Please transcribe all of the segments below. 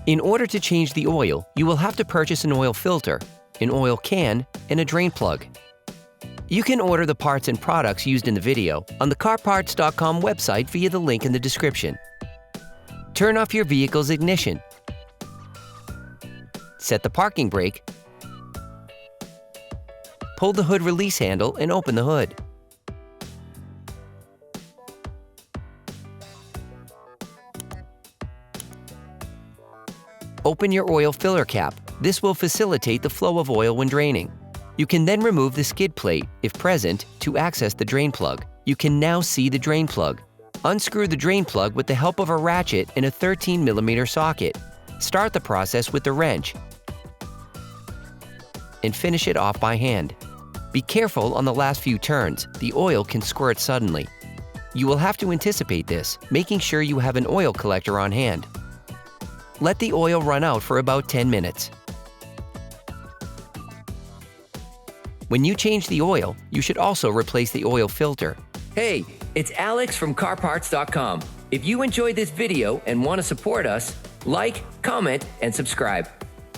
In order to change the oil, you will have to purchase an oil filter, an oil can, and a drain plug. You can order the parts and products used in the video on the CarParts.com website via the link in the description. Turn off your vehicle's ignition. Set the parking brake. Pull the hood release handle and open the hood. Open your oil filler cap. This will facilitate the flow of oil when draining. You can then remove the skid plate, if present, to access the drain plug. You can now see the drain plug. Unscrew the drain plug with the help of a ratchet and a 13mm socket. Start the process with the wrench and finish it off by hand. Be careful on the last few turns. The oil can squirt suddenly. You will have to anticipate this, making sure you have an oil collector on hand. Let the oil run out for about 10 minutes. When you change the oil, you should also replace the oil filter. Hey, it's Alex from CarParts.com. If you enjoyed this video and want to support us, like, comment, and subscribe.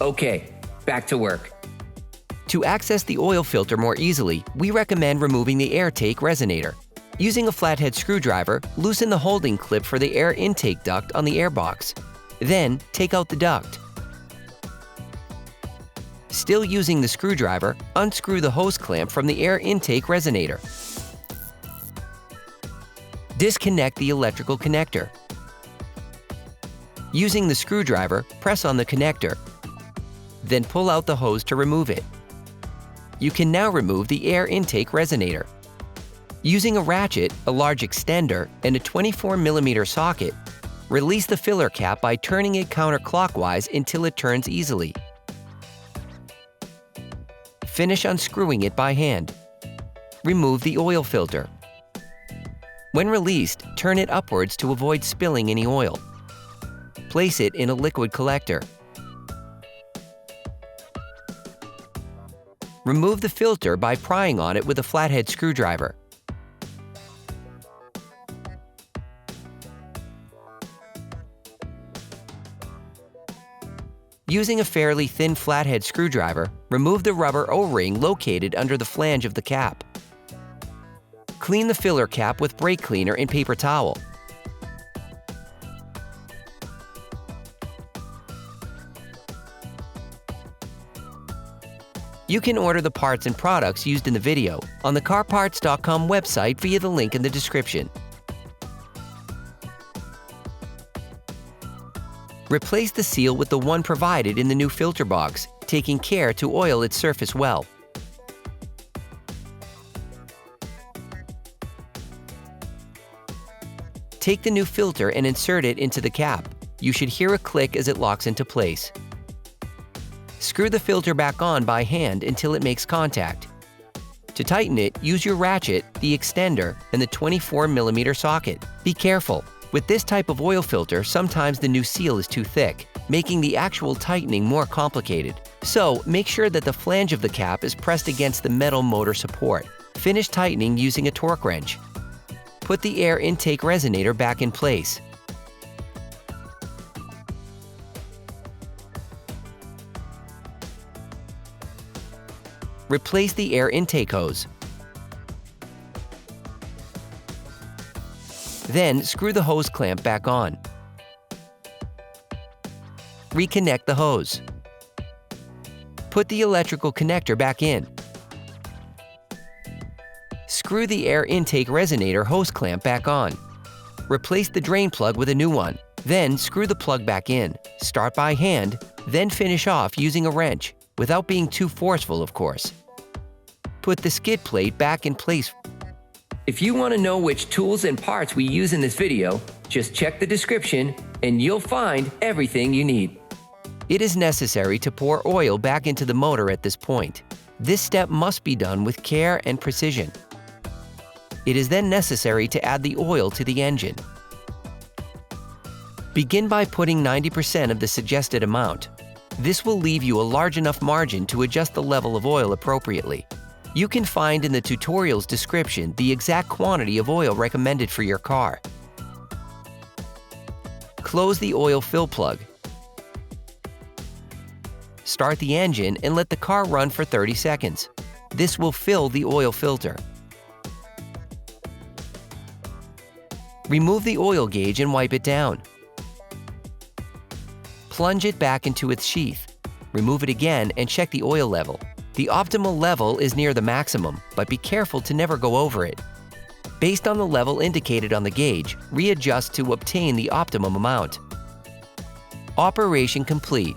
Okay, back to work. To access the oil filter more easily, we recommend removing the air take resonator. Using a flathead screwdriver, loosen the holding clip for the air intake duct on the airbox. Then, take out the duct. Still using the screwdriver, unscrew the hose clamp from the air intake resonator. Disconnect the electrical connector. Using the screwdriver, press on the connector. Then pull out the hose to remove it. You can now remove the air intake resonator. Using a ratchet, a large extender, and a 24mm socket, release the filler cap by turning it counterclockwise until it turns easily. Finish unscrewing it by hand. Remove the oil filter. When released, turn it upwards to avoid spilling any oil. Place it in a liquid collector. Remove the filter by prying on it with a flathead screwdriver. Using a fairly thin flathead screwdriver, remove the rubber O-ring located under the flange of the cap. Clean the filler cap with brake cleaner and paper towel. You can order the parts and products used in the video on the CarParts.com website via the link in the description. Replace the seal with the one provided in the new filter box, taking care to oil its surface well. Take the new filter and insert it into the cap. You should hear a click as it locks into place. Screw the filter back on by hand until it makes contact. To tighten it, use your ratchet, the extender, and the 24mm socket. Be careful. With this type of oil filter, sometimes the new seal is too thick, making the actual tightening more complicated. So, make sure that the flange of the cap is pressed against the metal motor support. Finish tightening using a torque wrench. Put the air intake resonator back in place. Replace the air intake hose. Then, screw the hose clamp back on. Reconnect the hose. Put the electrical connector back in. Screw the air intake resonator hose clamp back on. Replace the drain plug with a new one. Then, screw the plug back in. Start by hand, then finish off using a wrench, without being too forceful, of course. Put the skid plate back in place. If you want to know which tools and parts we use in this video, just check the description and you'll find everything you need. It is necessary to pour oil back into the motor at this point. This step must be done with care and precision. It is then necessary to add the oil to the engine. Begin by putting 90% of the suggested amount. This will leave you a large enough margin to adjust the level of oil appropriately. You can find in the tutorial's description the exact quantity of oil recommended for your car. Close the oil fill plug. start the engine and let the car run for 30 seconds. This will fill the oil filter. Remove the oil gauge and wipe it down. Plunge it back into its sheath. Remove it again and check the oil level. The optimal level is near the maximum, but be careful to never go over it. Based on the level indicated on the gauge, readjust to obtain the optimum amount. Operation complete.